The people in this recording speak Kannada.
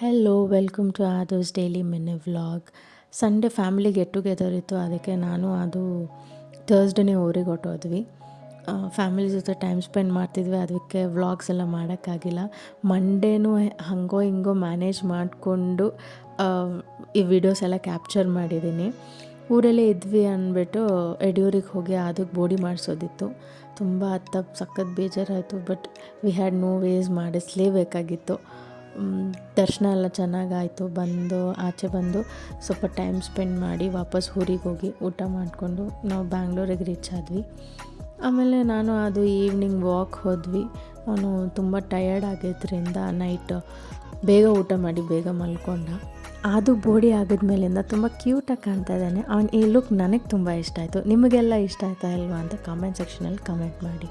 Hello welcome to Adarsh's daily mini vlog. Sunday family get together ಇತ್ತು, ಅದಕ್ಕೆ ನಾನು ಅದು ಥರ್ಸ್ಡೇನೇ ಊರಿಗೆ ಹೊರಟೋದ್ವಿ. ಫ್ಯಾಮಿಲಿ ಜೊತೆ ಟೈಮ್ ಸ್ಪೆಂಡ್ ಮಾಡ್ತಿದ್ವಿ, ಅದಕ್ಕೆ ವ್ಲಾಗ್ಸ್ ಎಲ್ಲ ಮಾಡೋಕ್ಕಾಗಿಲ್ಲ. ಮಂಡೇನೂ ಹಾಗೋ ಹಿಂಗೋ ಮ್ಯಾನೇಜ್ ಮಾಡಿಕೊಂಡು ಈ ವಿಡಿಯೋಸ್ ಎಲ್ಲ ಕ್ಯಾಪ್ಚರ್ ಮಾಡಿದ್ದೀನಿ. ಊರಲ್ಲೇ ಇದ್ವಿ ಅಂದ್ಬಿಟ್ಟು ಯಡಿಯೂರಿಗೆ ಹೋಗಿ ಅದಕ್ಕೆ ಬೋಡಿ ಮಾಡಿಸೋದಿತ್ತು. ತುಂಬ ಸಖತ್ ಬೇಜಾರಾಯಿತು, but we had no ways, ಮಾಡಿಸಲೇಬೇಕಾಗಿತ್ತು. ದರ್ಶನ ಎಲ್ಲ ಚೆನ್ನಾಗಾಯಿತು. ಆಚೆ ಬಂದು ಸ್ವಲ್ಪ ಟೈಮ್ ಸ್ಪೆಂಡ್ ಮಾಡಿ ವಾಪಸ್ ಊರಿಗೆ ಹೋಗಿ ಊಟ ಮಾಡಿಕೊಂಡು ನಾವು ಬ್ಯಾಂಗ್ಳೂರಿಗೆ ರೀಚ್ ಆದ್ವಿ. ಆಮೇಲೆ ನಾನು ಅದು ಈವ್ನಿಂಗ್ ವಾಕ್ ಹೋದ್ವಿ. ಅವನು ತುಂಬ ಟಯರ್ಡ್ ಆಗಿದ್ದರಿಂದ ನೈಟ್ ಬೇಗ ಊಟ ಮಾಡಿ ಬೇಗ ಮಲ್ಕೊಂಡ. ಅದು ಬೋಡಿ ಆಗಿದ್ಮೇಲಿಂದ ತುಂಬ ಕ್ಯೂಟಾಗಿ ಕಾಣ್ತಾ ಇದ್ದಾನೆ. ಈ ಲುಕ್ ನನಗೆ ತುಂಬ ಇಷ್ಟ ಆಯಿತು. ನಿಮಗೆಲ್ಲ ಇಷ್ಟ ಆಯ್ತಾ ಇಲ್ವಾ ಅಂತ ಕಾಮೆಂಟ್ ಸೆಕ್ಷನಲ್ಲಿ ಕಮೆಂಟ್ ಮಾಡಿ.